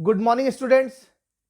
Good morning students.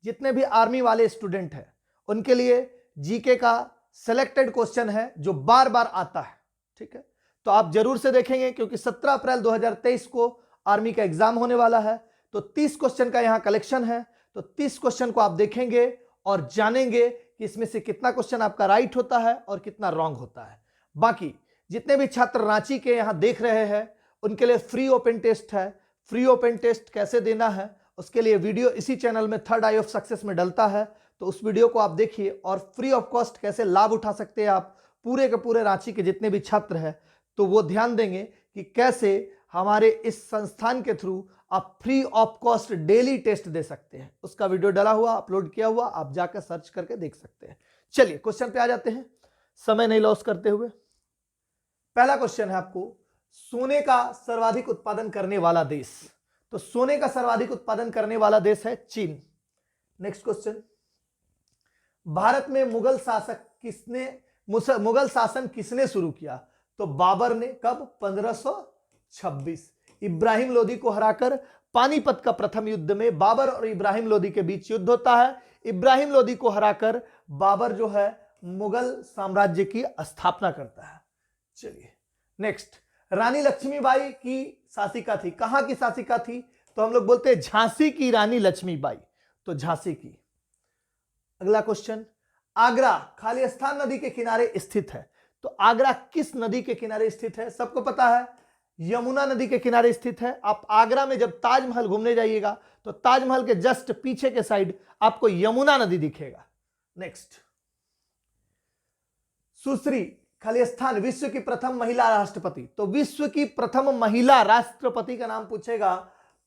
जितने भी army वाले स्टूडेंट हैं उनके लिए जीके का सिलेक्टेड क्वेश्चन है जो बार बार आता है, ठीक है। तो आप जरूर से देखेंगे क्योंकि 17 अप्रैल 2023 को आर्मी का एग्जाम होने वाला है। तो 30 क्वेश्चन का यहां कलेक्शन है। तो 30 क्वेश्चन को आप देखेंगे और जानेंगे कि इसमें से कितना क्वेश्चन आपका राइट होता है और कितना रॉन्ग होता है। बाकी जितने भी छात्र रांची के यहां देख रहे हैं उनके लिए फ्री ओपन टेस्ट है। फ्री ओपन टेस्ट कैसे देना है उसके लिए वीडियो इसी चैनल में थर्ड आई ऑफ सक्सेस में डलता है, तो उस वीडियो को आप देखिए। और फ्री ऑफ कॉस्ट कैसे लाभ उठा सकते हैं आप पूरे के पूरे रांची के जितने भी छात्र हैं, तो वो ध्यान देंगे कि कैसे हमारे इस संस्थान के थ्रू आप free of cost daily test दे सकते हैं। उसका वीडियो डला हुआ, अपलोड किया हुआ, आप जाकर सर्च करके देख सकते हैं। चलिए क्वेश्चन पे आ जाते हैं, समय नहीं लॉस करते हुए। पहला क्वेश्चन है आपको, सोने का सर्वाधिक उत्पादन करने वाला देश। तो सोने का सर्वाधिक उत्पादन करने वाला देश है चीन। नेक्स्ट क्वेश्चन, भारत में मुगल शासन किसने शुरू किया? तो बाबर ने। कब? 1526। इब्राहिम लोदी को हराकर पानीपत का प्रथम युद्ध में बाबर और इब्राहिम लोदी के बीच युद्ध होता है। इब्राहिम लोदी को हराकर बाबर जो है मुगल साम्राज्य की स्थापना करता है। चलिए नेक्स्ट, रानी लक्ष्मीबाई की शासिका थी। कहां की शासिका थी? तो हम लोग बोलते हैं झांसी की रानी लक्ष्मीबाई, तो झांसी की। अगला क्वेश्चन, आगरा खालिस्तान नदी के किनारे स्थित है। तो आगरा किस नदी के किनारे स्थित है? सबको पता है, यमुना नदी के किनारे स्थित है। आप आगरा में जब ताजमहल घूमने जाइएगा तो ताजमहल के जस्ट पीछे के साइड आपको यमुना नदी दिखेगा। नेक्स्ट, सुश्री खालिस्तान विश्व की प्रथम महिला राष्ट्रपति। तो विश्व की प्रथम महिला राष्ट्रपति का नाम पूछेगा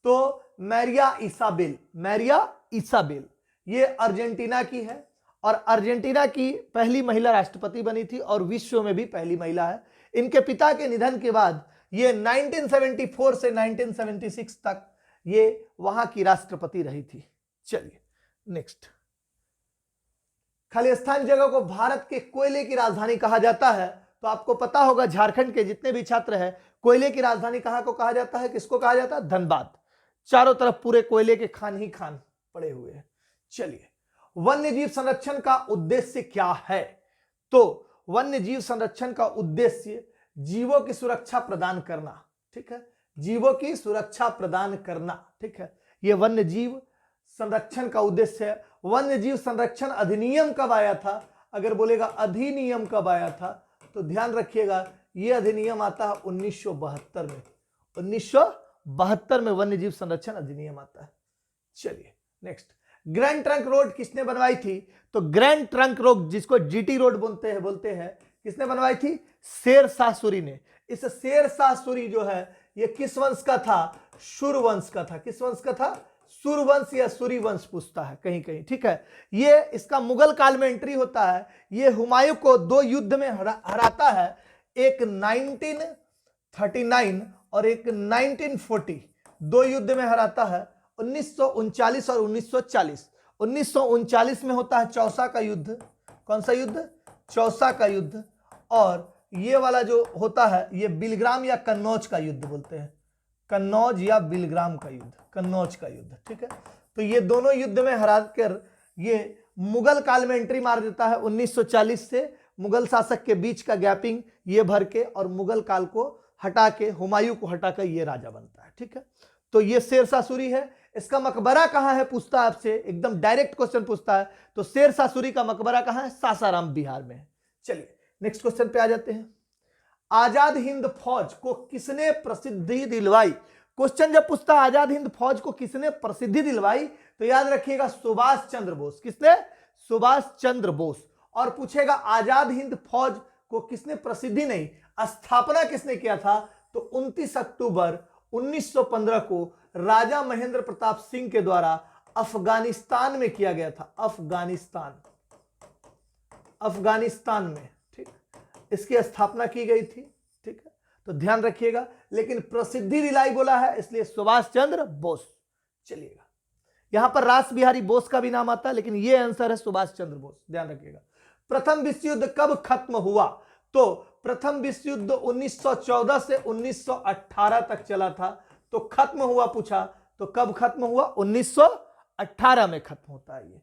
तो मैरिया इसाबेल। मैरिया इसाबेल ये अर्जेंटीना की है और अर्जेंटीना की पहली महिला राष्ट्रपति बनी थी और विश्व में भी पहली महिला है। इनके पिता के निधन के बाद ये 1974 से 1976 तक ये वहां की राष्ट्रपति रही थी। चलिए नेक्स्ट, खालिस्तान जगह को भारत के कोयले की राजधानी कहा जाता है। तो आपको पता होगा झारखंड के जितने भी छात्र हैं, कोयले की राजधानी कहां को कहा जाता है? किसको कहा जाता है? धनबाद। चारों तरफ पूरे कोयले के खान ही खान पड़े हुए हैं। चलिए, वन्य जीव संरक्षण का उद्देश्य क्या है? तो वन्य जीव संरक्षण का उद्देश्य जीवों की सुरक्षा प्रदान करना, ठीक है। जीवों की सुरक्षा प्रदान करना, ठीक है, यह वन्य जीव संरक्षण का उद्देश्य है। वन्य जीव संरक्षण अधिनियम कब आया था? अगर बोलेगा अधिनियम कब आया था तो ध्यान रखिएगा यह अधिनियम आता है 1972 में। 1972 में वन्य जीव संरक्षण अधिनियम आता है। चलिए नेक्स्ट, ग्रैंड ट्रंक रोड किसने बनवाई थी? तो ग्रैंड ट्रंक रोड जिसको जीटी रोड बोलते हैं किसने बनवाई थी? शेर शाह सूरी ने। इस शेर शाह सूरी जो है ये किस वंश का था? शुर वंश का था। किस वंश का था? सूर्यवंश या सूरी वंश पूछता है कहीं कहीं, ठीक है। ये इसका मुगल काल में एंट्री होता है। ये हुमायूं को दो युद्ध में हराता है, एक 1939 और एक 1940। दो युद्ध में हराता है, 1939 और 1940। 1939 में होता है चौसा का युद्ध। कौन सा युद्ध? चौसा का युद्ध। और ये वाला जो होता है ये बिलग्राम या कन्नौज का युद्ध बोलते हैं। कन्नौज या बिलग्राम का युद्ध, कन्नौज का युद्ध, ठीक है। तो ये दोनों युद्ध में हराकर ये मुगल काल में एंट्री मार देता है। 1940 से मुगल शासक के बीच का गैपिंग ये भर के और मुगल काल को हटा के, हुमायूं को हटाकर ये राजा बनता है, ठीक है। तो ये शेर शाह सूरी है। इसका मकबरा कहां है पूछता है आपसे, एकदम डायरेक्ट क्वेश्चन पूछता है। तो शेर शाह सूरी का मकबरा कहां है? सासाराम बिहार में है। चलिए नेक्स्ट क्वेश्चन पे आ जाते हैं, आजाद हिंद फौज को किसने प्रसिद्धि दिलवाई? क्वेश्चन जब पूछता है आजाद हिंद फौज को किसने प्रसिद्धि दिलवाई तो याद रखिएगा सुभाष चंद्र बोस। किसने? सुभाष चंद्र बोस। और पूछेगा आजाद हिंद फौज को किसने प्रसिद्धि नहीं, स्थापना किसने किया था? तो 29 अक्टूबर 1915 को राजा महेंद्र प्रताप सिंह के द्वारा अफगानिस्तान में किया गया था। अफगानिस्तान में, ठीक, इसकी स्थापना की गई थी, ठीक है। तो ध्यान रखिएगा, लेकिन प्रसिद्धि दिलाई बोला है इसलिए सुभाष चंद्र बोस। चलिएगा, यहां पर रास बिहारी बोस का भी नाम आता है लेकिन यह आंसर है सुभाष चंद्र बोस। ध्यान रखिएगा। प्रथम विश्व युद्ध कब खत्म हुआ? तो प्रथम विश्व युद्ध 1914 से 1918 तक चला था। तो खत्म हुआ पूछा तो कब खत्म हुआ? 18 में खत्म होता है ये।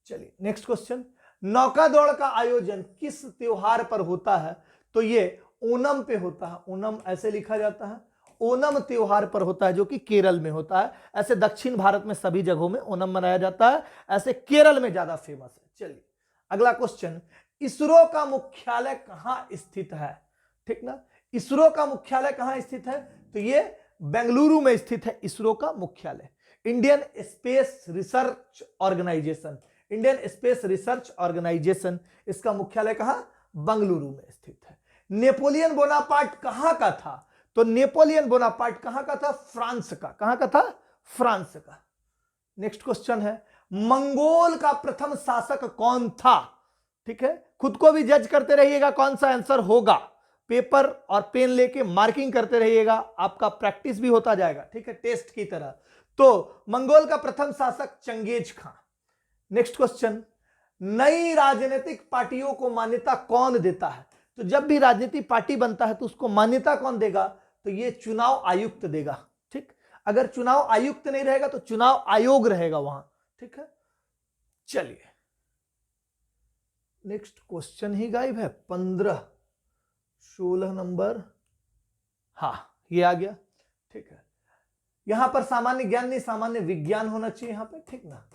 चलिए नेक्स्ट क्वेश्चन, नौकादौड़ का आयोजन किस त्योहार पर होता है? तो ये ओणम पे होता है। ओणम ऐसे लिखा जाता है, ओणम त्योहार पर होता है जो कि केरल में होता है। ऐसे दक्षिण भारत में सभी जगहों में ओणम मनाया जाता है, ऐसे केरल में ज्यादा फेमस है। चलिए अगला क्वेश्चन, इसरो का मुख्यालय कहां स्थित है? ठीक ना, इसरो का मुख्यालय कहां स्थित है? तो ये बेंगलुरु में स्थित है इसरो का मुख्यालय। Indian space research organisation, Indian space research organisation, इसका मुख्यालय कहां? बेंगलुरु में स्थित है। नेपोलियन बोनापार्ट कहां का था? तो नेपोलियन बोनापार्ट कहां का था? फ्रांस का। कहां का था? फ्रांस का। नेक्स्ट क्वेश्चन है, मंगोल का प्रथम शासक कौन था? ठीक है, खुद को भी जज करते रहिएगा कौन सा आंसर होगा, पेपर और पेन लेके मार्किंग करते रहिएगा, आपका प्रैक्टिस भी होता जाएगा। ठीक है, टेस्ट की तरह। तो मंगोल का प्रथम शासक चंगेज खां। नेक्स्ट क्वेश्चन, नई राजनीतिक पार्टियों को मान्यता कौन देता है? तो जब भी राजनीतिक पार्टी बनता है तो उसको मान्यता कौन देगा? तो ये चुनाव आयुक्त देगा। ठीक, अगर चुनाव आयुक्त नहीं रहेगा तो चुनाव आयोग रहेगा वहां। ठीक है, चलिए नेक्स्ट क्वेश्चन ही गायब है, 15 16 नंबर, हाँ ये आ गया। ठीक है, यहां पर सामान्य ज्ञान नहीं सामान्य विज्ञान होना चाहिए यहां पे। ठीक ना,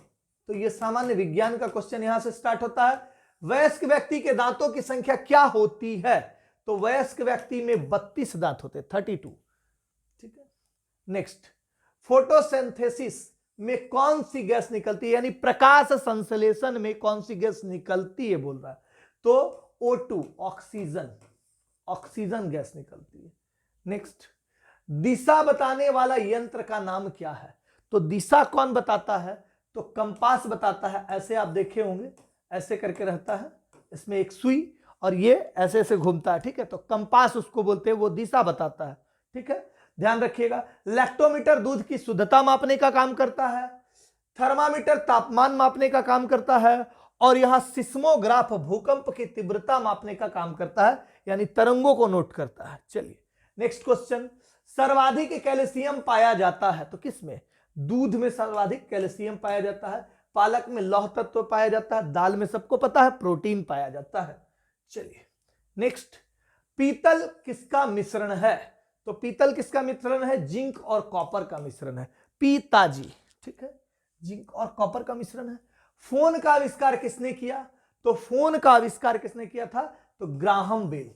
तो ये सामान्य विज्ञान का क्वेश्चन यहां से स्टार्ट होता है। वयस्क व्यक्ति के दांतों की संख्या क्या होती है? तो वयस्क व्यक्ति में 32 दांत होते, 32। ठीक है, नेक्स्ट, फोटोसिंथेसिस में कौन सी गैस निकलती है, यानी प्रकाश संश्लेषण में कौन सी गैस निकलती है बोल रहा है? तो O2, ऑक्सीजन, ऑक्सीजन गैस निकलती है। नेक्स्ट, दिशा बताने वाला यंत्र का नाम क्या है? तो दिशा कौन बताता है? तो कंपास बताता है। ऐसे आप देखे होंगे, ऐसे करके रहता है, इसमें एक सुई और ये ऐसे ऐसे घूमता है। ठीक है, तो कंपास उसको बोलते हैं, वो दिशा बताता है। ठीक है, ध्यान रखिएगा। लैक्टोमीटर दूध की शुद्धता मापने का काम करता है, थर्मामीटर तापमान मापने का काम करता है, और यहां सिस्मोग्राफ भूकंप की तीव्रता मापने का काम करता है, यानी तरंगों को नोट करता है। चलिए नेक्स्ट क्वेश्चन, सर्वाधिक कैल्शियम पाया जाता है तो किसमें? दूध में सर्वाधिक कैल्शियम पाया जाता है, पालक में लौह तत्व पाया जाता है, दाल में सबको पता है प्रोटीन पाया जाता है। चलिए नेक्स्ट, पीतल किसका मिश्रण है? तो पीतल किसका मिश्रण है? जिंक और कॉपर का मिश्रण है, पीताजी। ठीक है, जिंक और कॉपर का मिश्रण है। फोन का आविष्कार किसने किया? तो फोन का आविष्कार किसने किया था? तो ग्राहम बेल।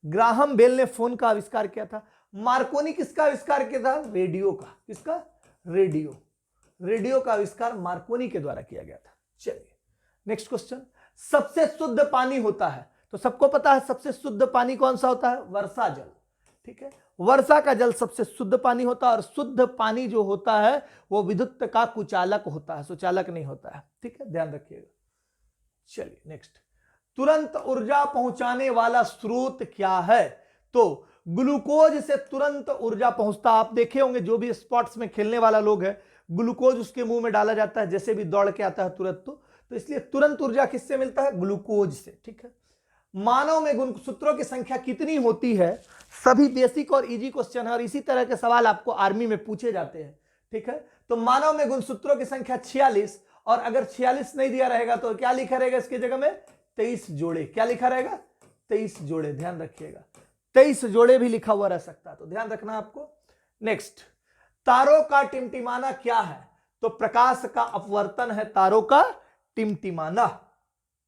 ग्राहम बेल ने फोन का आविष्कार किया था। मार्कोनी किसका आविष्कार किया था? रेडियो का। किसका? रेडियो। रेडियो का आविष्कार मार्कोनी के द्वारा किया गया था। चलिए नेक्स्ट क्वेश्चन, सबसे शुद्ध पानी होता है तो सबको पता है सबसे शुद्ध पानी कौन सा होता है? वर्षा जल। ठीक है, वर्षा का जल सबसे शुद्ध पानी होता है, और शुद्ध पानी जो होता है वो विद्युत का कुचालक होता है, सुचालक नहीं होता है। ठीक है, ध्यान रखिएगा। चलिए नेक्स्ट, तुरंत ऊर्जा पहुंचाने वाला स्रोत क्या है? तो ग्लूकोज से तुरंत ऊर्जा पहुंचता। आप देखे होंगे जो भी स्पोर्ट्स में खेलने वाला लोग है, ग्लूकोज उसके मुंह में डाला जाता है जैसे भी दौड़ के आता है तुरंत। तो इसलिए तुरंत ऊर्जा किससे मिलता है? ग्लूकोज से। ठीक है, मानव में गुणसूत्रों की संख्या कितनी होती है? सभी बेसिक और इजी क्वेश्चन है और इसी तरह के सवाल आपको आर्मी में पूछे जाते हैं। ठीक है, तो मानव में गुणसूत्रों की संख्या 46, और अगर 46 नहीं दिया रहेगा तो क्या लिखा रहेगा इसकी जगह में? 23 जोड़े। क्या लिखा रहेगा? 23 जोड़े। ध्यान रखिएगा, 23 जोड़े भी लिखा हुआ रह सकता है, तो ध्यान रखना आपको। नेक्स्ट, तारों का टिमटिमाना क्या है? तो प्रकाश का अपवर्तन है तारों का टिमटिमाना।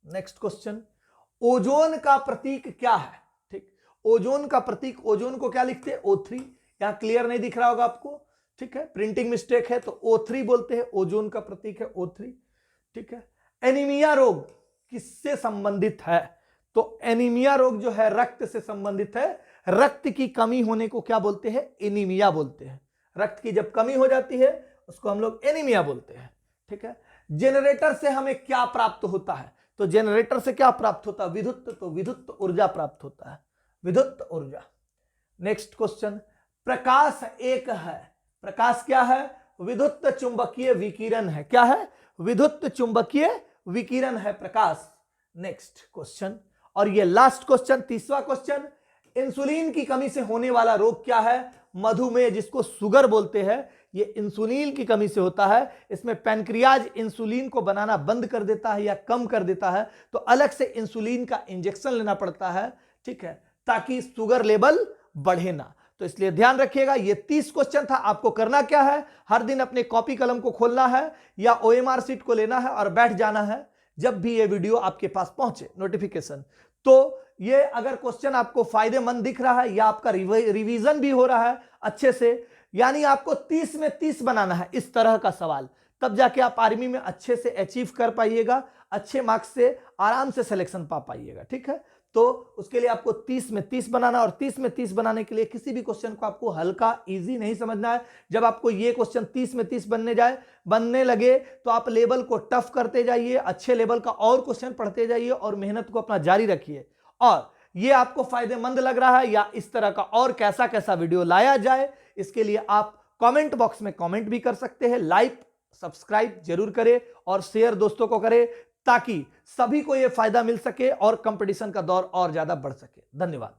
नेक्स्ट क्वेश्चन, ओजोन का प्रतीक क्या है? ठीक, ओजोन का प्रतीक, ओजोन को क्या लिखते हैं? O3। यहां क्लियर नहीं दिख रहा होगा आपको। ठीक है, प्रिंटिंग मिस्टेक है, तो O3 बोलते हैं, ओजोन का प्रतीक है O3। ठीक है, एनीमिया रोग किससे संबंधित है? तो एनीमिया रोग जो है रक्त से संबंधित है। रक्त की कमी होने को क्या बोलते हैं? एनीमिया बोलते हैं। रक्त की जब कमी हो जाती है उसको हम लोग एनीमिया बोलते हैं। ठीक है, जनरेटर से हमें क्या प्राप्त होता है? तो जनरेटर से क्या प्राप्त होता है? विद्युत। तो विद्युत ऊर्जा प्राप्त होता है, विद्युत ऊर्जा। नेक्स्ट क्वेश्चन, प्रकाश एक है, प्रकाश क्या है? विद्युत चुंबकीय विकिरण है। क्या है? विद्युत चुंबकीय विकिरण है प्रकाश। नेक्स्ट क्वेश्चन, और ये लास्ट क्वेश्चन, तीसरा क्वेश्चन, इंसुलिन की कमी से होने वाला रोग क्या है? मधुमेह, जिसको शुगर बोलते हैं, ये इंसुलिन की कमी से होता है। इसमें पैनक्रियाज इंसुलिन को बनाना बंद कर देता है या कम कर देता है, तो अलग से इंसुलिन का इंजेक्शन लेना पड़ता है, ठीक है, ताकि शुगर लेवल बढ़े ना। तो इसलिए ध्यान रखिएगा, ये 30 क्वेश्चन था। आपको करना क्या है, हर दिन अपने कॉपी कलम को खोलना है या ओएमआर शीट को लेना है और बैठ जाना है जब भी ये वीडियो आपके पास पहुंचे नोटिफिकेशन। तो ये अगर क्वेश्चन आपको फायदेमंद दिख रहा है या आपका रिवीजन भी हो रहा है अच्छे से, यानी आपको 30 में 30 बनाना है इस तरह का सवाल, तब जाके आप आर्मी में अच्छे से अचीव कर पाइएगा, अच्छे मार्क्स से आराम से सिलेक्शन पा पाइएगा, ठीक है। तो उसके लिए आपको 30 में 30 बनाना, और 30 में 30 बनाने के लिए किसी भी क्वेश्चन को आपको हल्का इजी नहीं समझना है। जब आपको ये क्वेश्चन 30 में 30 बनने लगे तो आप लेवल को टफ करते जाइए, अच्छे लेवल का और क्वेश्चन पढ़ते जाइए और मेहनत को अपना जारी रखिए। और ये आपको फायदेमंद लग रहा है या इस तरह का और कैसा कैसा वीडियो लाया जाए, इसके लिए आप कमेंट बॉक्स में कमेंट भी कर सकते हैं। लाइक सब्सक्राइब जरूर करें और शेयर दोस्तों को करें, ताकि सभी को यह फायदा मिल सके और कंपटीशन का दौर और ज्यादा बढ़ सके। धन्यवाद।